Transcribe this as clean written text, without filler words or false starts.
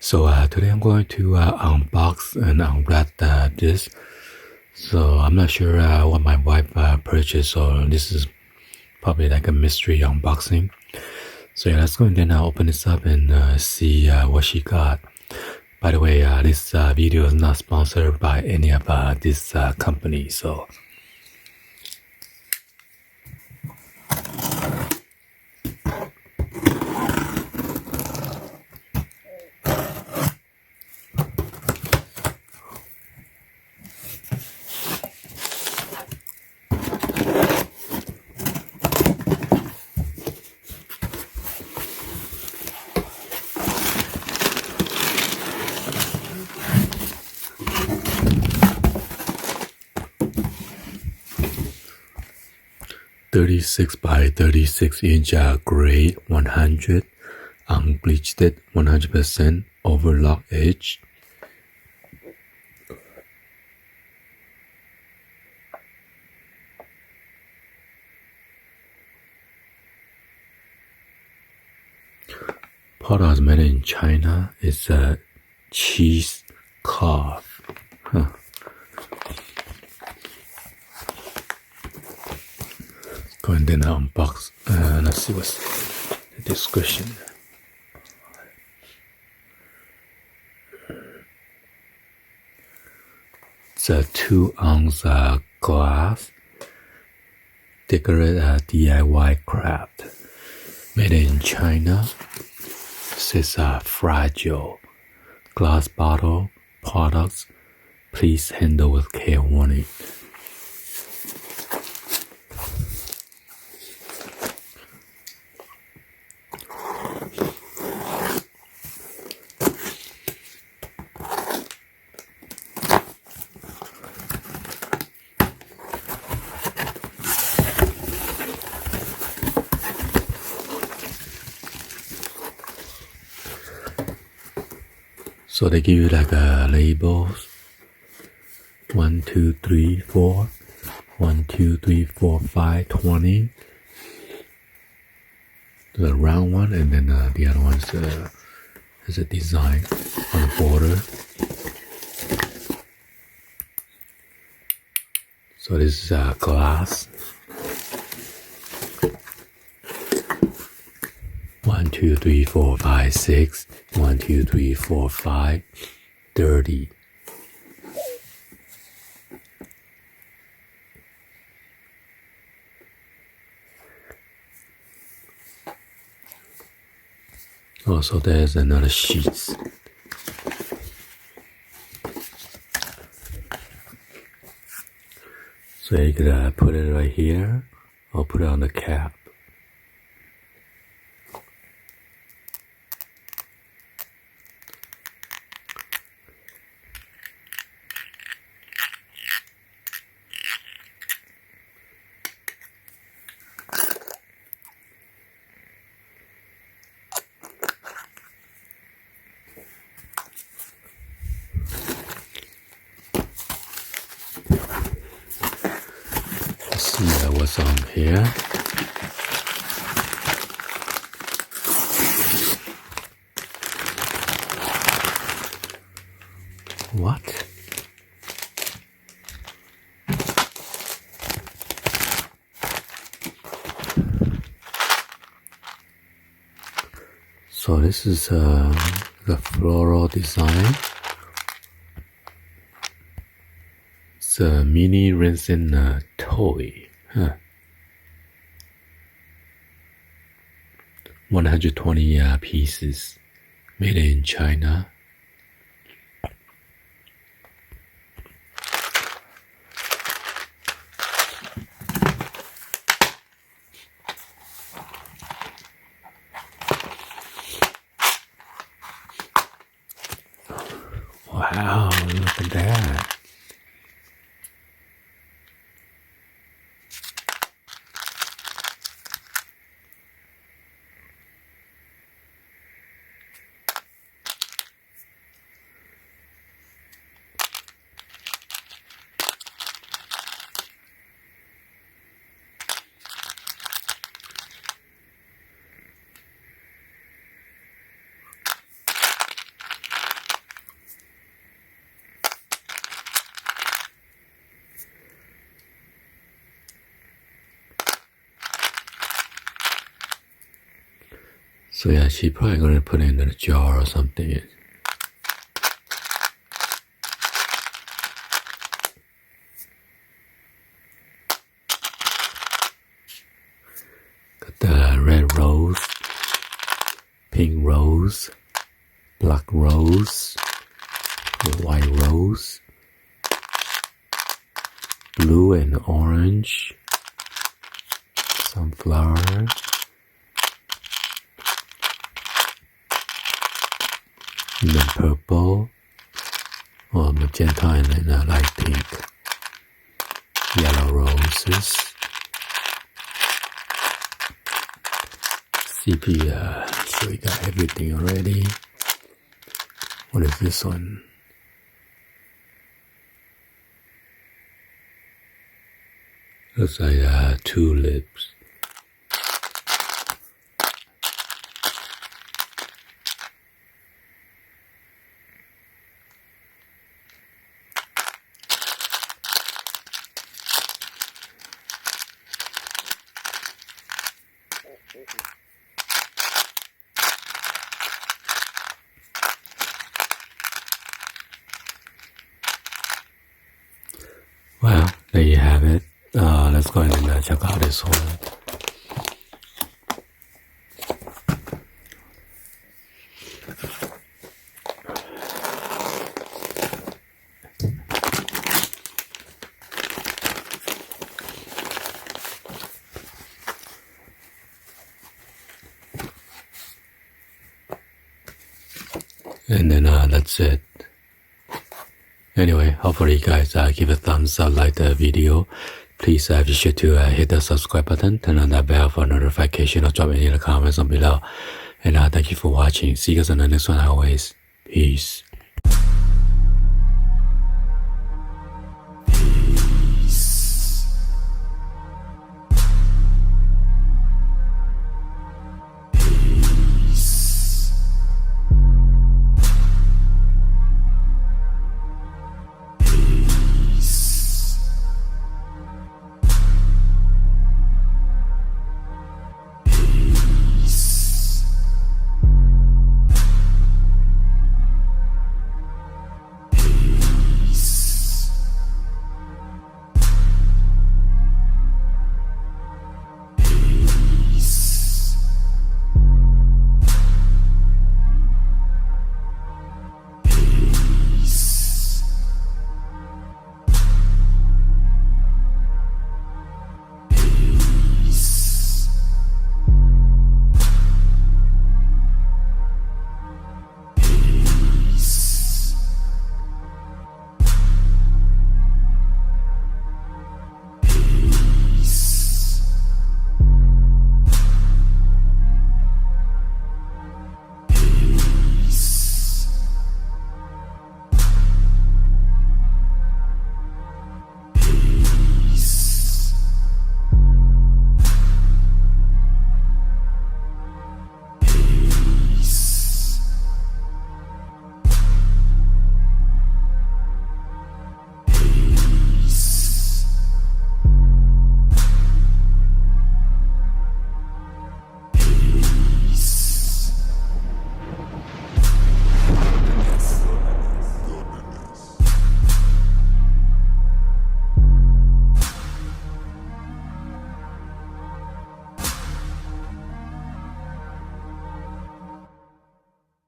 Today I'm going to unbox and unwrap this. So I'm not sure what my wife purchased, so this is probably like a mystery unboxing. So yeah, let's go and then open this up and see what she got. By the way, this video is not sponsored by any of this company, so. .36 by 36 inch grade 100 unbleached 100% overlock edge. Product made in China. It's a cheese carve. Go and then unbox. Let's see what's the description. It's a 2-ounce glass decorated DIY craft made in China. This is fragile glass bottle products. Please handle with care warning. So they give you like labels. 1, 2, 3, 4. 1, 2, 3, 4, 5, 20. The round one, and then the other one is a design on the border. So this is glass. 1, 2, 3, 4, 5, 6. 1, 2, 3, 4, 5, 30. Also, there's another sheet. So you could put it right here, or put it on the cap. Let's see what's on here. What? So this is the floral design. It's a mini resin toy. 120 pieces, made in China. Wow, look at that. So yeah, she probably gonna put it in a jar or something. Got the red rose, pink rose, black rose, white rose, blue and orange, sunflower, and then purple, or magenta, and then light pink, yellow roses. CP, so we got everything already. What is this one? Looks like tulips. Well, there you have it. Let's go ahead and check out this one. And then that's it. Anyway, hopefully you guys give a thumbs up, like the video. Please be sure to hit the subscribe button, turn on that bell for notification, or drop any in the comments on below. And thank you for watching. See you guys on the next one always. Peace.